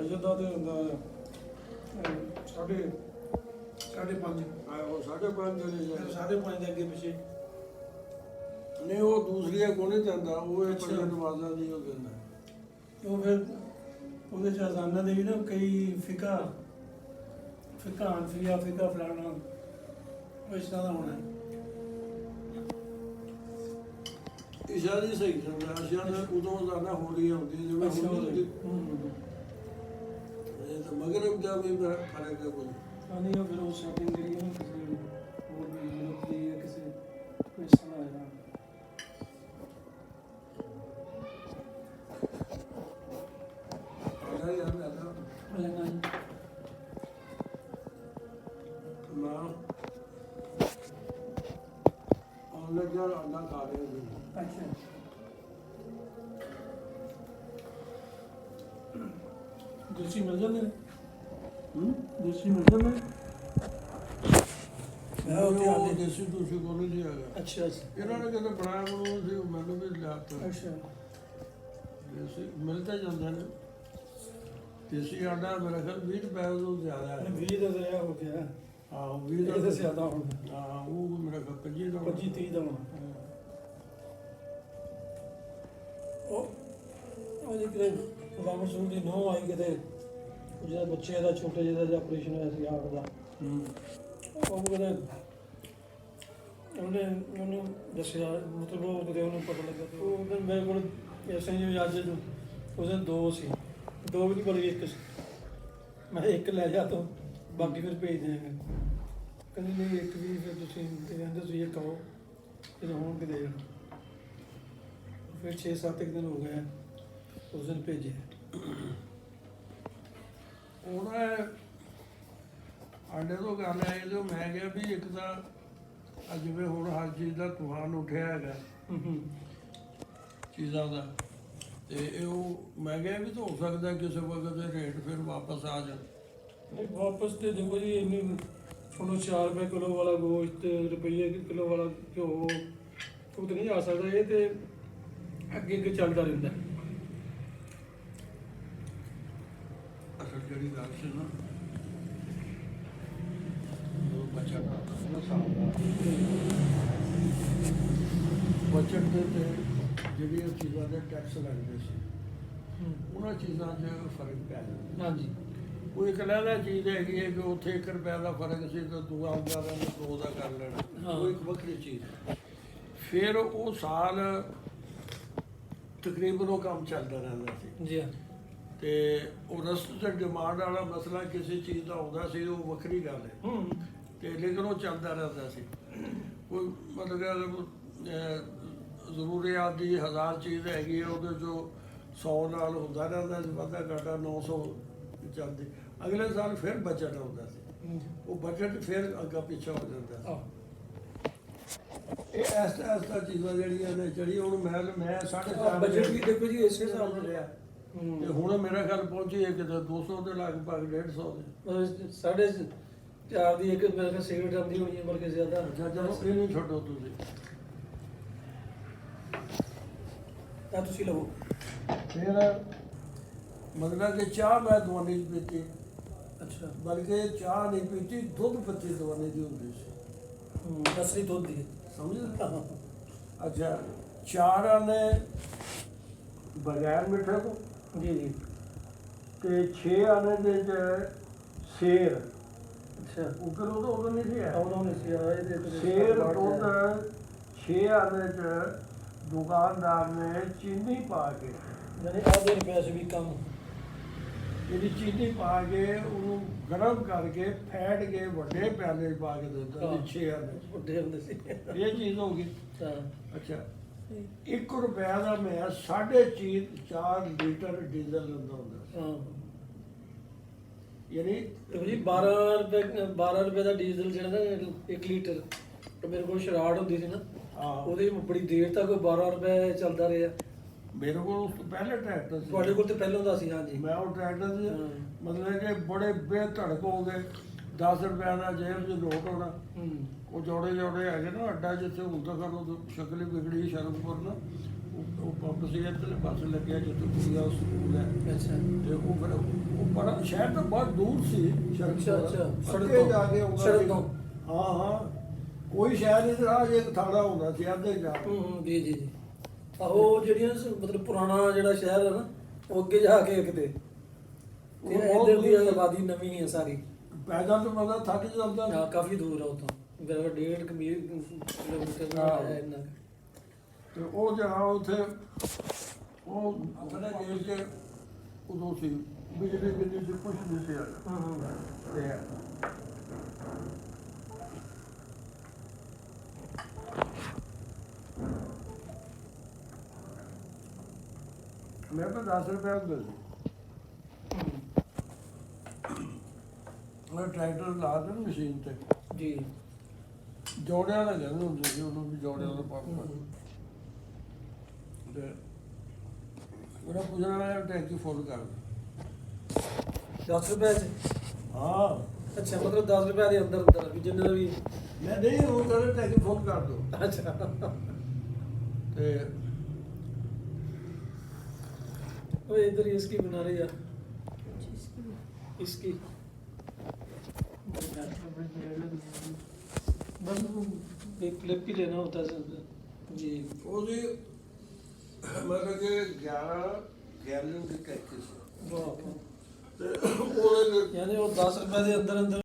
ਅਜੇ ਦਾ ਤੇ ਹੁੰਦਾ ਸਾਢੇ 5:30 ਉਹ 5:30 ਚਲੇ ਜਾਂਦੇ। 5:30 ਦੇ ਅੱਗੇ ਪਿੱਛੇ। ਨਹੀਂ ਉਹ ਦੂਸਰੀਆਂ ਕੋਲ ਨਹੀਂ ਦਿੰਦਾ, ਉਹ ਇਹ ਪੰਜ ਨਮਾਜ਼ਾਂ ਦੀ ਉਹ ਦਿੰਦਾ। ਉਹ ਫਿਰ ਉਹਦੇ ਚ ਅਜ਼ਾਨਾਂ ਦੇ ਵੀ ਨਾ ਕਈ ਫਿਕਾ ਹਨਫੀਆ ਫਿਕਾ ਫਲਾਣਾ ਇਸ ਤਰ੍ਹਾਂ ਦਾ ਹੋਣਾ ਹੈ। ਇਸ਼ਾ ਦੀ ਸਹੀ ਸਮਝਾ ਇਸ਼ਾ ਦਾ ਉਦੋਂ ਜ਼ਿਆਦਾ ਹੋਣੀ ਹੁੰਦੀ ਜਿਵੇਂ ਹੁੰਦੀ ਇਹ ਤਾਂ ਮਗਰਬ ਦਾ ਵੀ ਫਰਕ ਹੈ ਕੋਈ। ਨਹੀਂ ਉਹ ਫਿਰ ਉਹ ਸੈਟਿੰਗ ਜਿਹੜੀ ਹੈ ਕਿਸੇ ਹੋਰ ਵੀ ਮੁਲਕ ਦੀ ਹੈ ਕਿਸੇ ਇਸ ਤਰ੍ਹਾਂ ਹੈ। अंडा खा रहे हैं। अच्छा देसी मिल जाते हैं? देसी मिल जाते हैं? देसी दूसरी को नहीं लिया गया। अच्छा इन्होंने कहते बनाया बनाया सी मैंने भी लिया था। अच्छा देसी मिलता जाता है। देसी अंडा मेरा ख्याल 20 रुपए तो ज्यादा है। 20 का ज़्यादा हो गया। हाँ 20 का ज्यादा होगा। हाँ वो मेरा ख्याल 25 का 25-30 का होना। ਉਹ ਜਿਹੜੇ ਬਾਬਾ ਸੂਰ ਦੀ ਨੌਂ ਆਈ ਕਿਤੇ ਜਿਹੜਾ ਬੱਚੇ ਦਾ ਛੋਟੇ ਜਿਹੇ ਦਾ ਆਪਰੇਸ਼ਨ ਹੋਇਆ ਸੀ ਹਾਰਟ ਦਾ। ਉਹ ਕਹਿੰਦੇ ਉਹਨੂੰ ਦੱਸਿਆ ਮਤਲਬ ਉਹ ਕਿਤੇ ਉਹਨੂੰ ਪਤਾ ਲੱਗਾ ਤੇ ਉਹ ਕਹਿੰਦਾ ਮੇਰੇ ਕੋਲ ਐਸੇ ਜਿਵੇਂ ਅੱਜ ਉਸ ਦਿਨ 2 ਸੀ, 2 ਵੀ ਨਹੀਂ ਬਲਕਿ 1 ਸੀ। ਮੈਂ ਇੱਕ ਲੈ ਜਾ ਤੂੰ ਬਾਕੀ ਫਿਰ ਭੇਜ ਦਿਆਂਗੇ। ਕਹਿੰਦੀ ਨਹੀਂ ਇੱਕ ਵੀ ਫਿਰ ਤੁਸੀਂ ਕਹਿੰਦੇ ਤੁਸੀਂ ਇਹ ਕਹੋ ਫਿਰ ਹੁਣ ਕਿ ਦੇ ਜਾਣਾ। फिर 6-7 दिन हो गए उस दिन भेजे। आंडे तो गल है जो मैं क्या भी एक तो जिमें हुण हर चीज़ का तूफान उठिया है चीज़ों का तो मैं क्या भी तो हो सकता किसी वक्त रेट फिर वापस आ जाए। वापस तो देखो जी इन्नी थोड़ा 4 रुपये किलो वाला गोश्त रुपये किलो वाला घ्यो तो नहीं आ सकता। ये तो ਅੱਗੇ ਅੱਗੇ ਚੱਲਦਾ ਰਹਿੰਦਾ। ਅਸਲ ਜਿਹੜੀ ਗੱਲ ਸੀ ਨਾ ਉਹ ਬਚਤ ਦੇ ਤੇ ਜਿਹੜੀਆਂ ਚੀਜ਼ਾਂ ਦੇ ਟੈਕਸ ਲੱਗਦੇ ਸੀ ਉਹਨਾਂ ਚੀਜ਼ਾਂ 'ਚ ਫਰਕ ਪੈ ਜਾਂਦਾ। ਹਾਂਜੀ ਕੋਈ ਇੱਕ ਲੈਣਾ ਚੀਜ਼ ਹੈਗੀ ਹੈ ਕਿ ਉੱਥੇ 1 ਰੁਪਏ ਦਾ ਫਰਕ ਸੀ ਤਾਂ ਦੂਆ ਆਉਂਦਾ ਰਹਿੰਦਾ 2 ਦਾ ਕਰ ਲੈਣਾ, ਉਹ ਇੱਕ ਵੱਖਰੀ ਚੀਜ਼। ਫਿਰ ਉਹ ਸਾਲ ਤਕਰੀਬਨ ਉਹ ਕੰਮ ਚੱਲਦਾ ਰਹਿੰਦਾ ਸੀ ਜੀ। ਤੇ ਉਹ ਰਸਤ ਤੇ ਡਿਮਾਂਡ ਵਾਲਾ ਮਸਲਾ ਕਿਸੇ ਚੀਜ਼ ਦਾ ਆਉਂਦਾ ਸੀ ਉਹ ਵੱਖਰੀ ਗੱਲ ਹੈ ਤੇ ਲੇਕਿਨ ਉਹ ਚੱਲਦਾ ਰਹਿੰਦਾ ਸੀ। ਕੋਈ ਮਤਲਬ ਜ਼ਰੂਰੀਆਤ ਦੀ 1000 ਚੀਜ਼ ਹੈਗੀ ਹੈ ਉਹਦੇ 'ਚੋਂ 100 ਨਾਲ ਹੁੰਦਾ ਰਹਿੰਦਾ ਸੀ, ਵਾਧਾ ਘਾਟਾ 900 ਚੱਲਦੀ। ਅਗਲੇ ਸਾਲ ਫਿਰ ਬਜਟ ਆਉਂਦਾ ਸੀ, ਉਹ ਬਜਟ ਫਿਰ ਅੱਗਾ ਪਿੱਛਾ ਹੋ ਜਾਂਦਾ ਸੀ। ਇਹ ਐਸਾ ਚੀਜ਼ਾਂ ਜਿਹੜੀਆਂ ਨੇ ਜਿਹੜੀ ਹੁਣ ਮੈਂ 4.5 ਬਜਟ ਵੀ ਦੇਖੋ ਜੀ ਇਸੇ ਹਿਸਾਬ ਨਾਲ ਰਿਹਾ ਤੇ ਹੁਣ ਮੇਰਾ ਖਿਆਲ ਪਹੁੰਚੀ ਹੈ ਕਿਤੇ 200 ਦੇ ਲਗਭਗ 150 ਦੇ 4.5 ਦੀ ਇੱਕ ਮੇਰੇ ਕੋਲ ਸਿਗਰਟ ਆਉਂਦੀ ਹੋਣੀ ਹੈ ਬਲਕਿ ਜ਼ਿਆਦਾ। ਜਦੋਂ ਇਹ ਨਹੀਂ ਛੱਡੋ ਤੁਸੀਂ ਤਾਂ ਤੁਸੀਂ ਲਵੋ। ਫਿਰ ਮਤਲਬ ਕਿ ਚਾਹ ਮੈਂ ਦਵਾਨੀ ਚ ਪੀਤੀ। ਅੱਛਾ ਬਲਕਿ ਚਾਹ ਨਹੀਂ ਪੀਤੀ, ਦੁੱਧ ਪੱਤੀ ਦਵਾਨੀ ਦੀ ਹੁੰਦੀ ਸੀ। ਅਸਲੀ ਦੁੱਧ ਦੀ ਸਮਝ। ਅੱਛਾ 4 ਆਨੇ ਬਗੈਰ ਮਿੱਠੇ ਤੋਂ ਜੀ ਜੀ ਤੇ 6 ਆਨੇ ਦੇ ਸ਼ੇਰ। ਅੱਛਾ ਉਦੋਂ ਨਹੀਂ ਸੀ ਆਇਆ। ਉਦੋਂ ਨਹੀਂ ਸੀ ਆਇਆ ਇਹਦੇ ਸ਼ੇਰ ਦੁੱਧ 6 ਆਨੇ 'ਚ ਦੁਕਾਨਦਾਰ ਨੇ ਚੀਨੀ ਪਾ ਕੇ ਯਾਨੀ ਆਧੇ ਰੁਪਏ ਸੇ ਵੀ ਕਮ ਜਿਹੜੀ ਚੀਨੀ ਪਾ ਕੇ ਉਹਨੂੰ ਗਰਮ ਕਰਕੇ ਫੈਟ ਕੇ ਵੱਡੇ ਪਿਆਲੇ 'ਚ ਪਾ ਕੇ ਦਿੰਦਾ ਸੀ 6 ਆਨੇ ਵੱਡੇ ਹੁੰਦੇ ਸੀ। ਇਹ ਚੀਜ਼ ਹੋ ਗਈ। ਹਾਂ ਅੱਛਾ 1 ਰੁਪਏ ਦਾ ਮੈਂ 4.5 ਲੀਟਰ ਡੀਜ਼ਲ ਲੈਂਦਾ ਹੁੰਦਾ ਸੀ। ਹਾਂ ਯਾਨੀ ਜੀ 12 ਰੁਪਏ ਦਾ ਡੀਜ਼ਲ ਜਿਹੜਾ ਨਾ 1 ਲੀਟਰ ਤੇ ਮੇਰੇ ਕੋਲ ਸ਼ਰਾੜ ਹੁੰਦੀ ਸੀ ਨਾ ਉਹਦੇ ਬੜੀ ਦੇਰ ਤੱਕ 12 ਰੁਪਏ ਚੱਲਦਾ ਰਿਹਾ। ਮੇਰੇ ਕੋਲ ਉਸ ਤੋਂ ਪਹਿਲੇ ਟਰੈਕਟਰ ਸੀ। ਤੁਹਾਡੇ ਕੋਲ ਤੇ ਪਹਿਲਾਂ ਹੁੰਦਾ ਸੀ? ਹਾਂਜੀ ਮੈਂ ਉਹ ਟਰੈਕਟਰ ਸੀ ਮਤਲਬ ਕਿ ਬੜੇ ਬੇਧੜਕ ਹੋ ਗਏ। 10 ਰੁਪਏ ਦਾ ਜੇਬ 'ਚ ਨੋਟ ਹੋਣਾ। ਉਹ ਜੋੜੇ ਹੈਗੇ ਨਾ ਅੱਡਾ ਜਿੱਥੇ ਹੁਣ ਤੱਕ ਉਹ ਸ਼ਕਲ ਹੀ ਵਿਗੜੀ ਸ਼ਰਮਪੁਰ ਨਾ ਉਹ ਪੰਪ ਸੀ ਇੱਧਰਲੇ ਪਾਸੇ ਲੱਗਿਆ ਜਿੱਥੇ ਕੁੜੀਆਂ ਸਕੂਲ ਹੈ। ਅੱਛਾ ਤੇ ਉਹ ਫਿਰ ਉਹ ਪਰ ਸ਼ਹਿਰ ਤੋਂ ਬਹੁਤ ਦੂਰ ਸੀ ਅੱਛਾ, ਸੜਕ ਸੜਕ ਤੋਂ। ਜਾ ਕੇ ਆਉਂਦਾ ਸੜਕ ਸੀ। ਤੋਂ। ਹਾਂ ਹਾਂ ਕੋਈ ਸ਼ਹਿਰ ਨਹੀਂ था ਜੇ ਥਾਣਾ ਹੁੰਦਾ ਸੀ ਅੱਧੇ ਜਾ ਕੇ। ਜੀ ਜੀ ਜੀ। ਆਹੋ ਜਿਹੜੀਆਂ ਮਤਲਬ ਪੁਰਾਣਾ ਜਿਹੜਾ ਸ਼ਹਿਰ ਹੈ ਨਾ ਉਹ ਅੱਗੇ ਜਾ ਕੇ ਕਿਤੇ ਤੇ ਉਹ ਬਹੁਤ ਇੱਧਰ ਦੀ ਦੂਰ ਸੀ। ਆਬਾਦੀ ਨਵੀਂ ਹੈ ਸਾਰੀ। ਪੈਦਲ ਤੋਂ ਮਤਲਬ ਥੱਕ ਜਾਂਦਾ ਹਾਂ ਕਾਫੀ ਦੂਰ ਆ ਉਤੋਂ ਮੇਰਾ 1.5 ਕਿਲੋਮੀਟਰ ਦਾ ਹੈ ਇੰਨਾ ਕੁ। ਤੇ ਉਹ ਜਗ੍ਹਾ ਉੱਥੇ ਉਹ ਆਪਣੇ ਜੇਲ੍ਹ 'ਚ ਉਦੋਂ ਸੀ ਬਿਜਲੀ ਬਿਜਲੀ ਚ ਕੁਛ ਨਹੀਂ ਸੀ ਹੈਗਾ। ਹਾਂ ਤੇ ਮੇਰੇ ਕੋਲ 10 ਰੁਪਏ ਹੁੰਦੇ ਸੀ। ਮੈਂ ਟਰੈਕਟਰ ਲਾ ਦੇ ਮਸ਼ੀਨ ਤੇ ਜੀ। ਜੋੜਿਆਂ ਦਾ ਕਹਿੰਦੇ ਹੁੰਦੇ ਸੀ ਉਹਨੂੰ ਵੀ ਜੋੜਿਆਂ ਦਾ ਪੰਪ। ਤੇ ਮੇਰਾ ਪੁੱਛਣਾ ਹੈ ਟੈਂਕੀ ਫੁੱਲ ਕਰ ਦੇ। 10 ਰੁਪਏ ਚ? ਹਾਂ ਅੱਛਾ ਮਤਲਬ 10 ਰੁਪਏ ਦੇ ਅੰਦਰ ਅੰਦਰ ਵੀ ਜਿੰਨੇ ਦਾ ਵੀ। ਮੈਂ ਨਹੀਂ ਉਹ ਕਹਿੰਦਾ ਟੈਂਕੀ ਫੁੱਲ ਕਰ ਦੋ। ਅੱਛਾ ਤੇ ओए इधर ये इसकी बना रही है इसकी बस एक क्लिप ही लेना होता है सर जी। ਉਹਦੀ ਮਤਲਬ ਕਿ 11 ਗੈਲਨ ਦੀ ਟੈਂਕੀ ਸੀ वाह ਤੇ ਉਹਦੇ यानी वो 10 रुपए के अंदर अंदर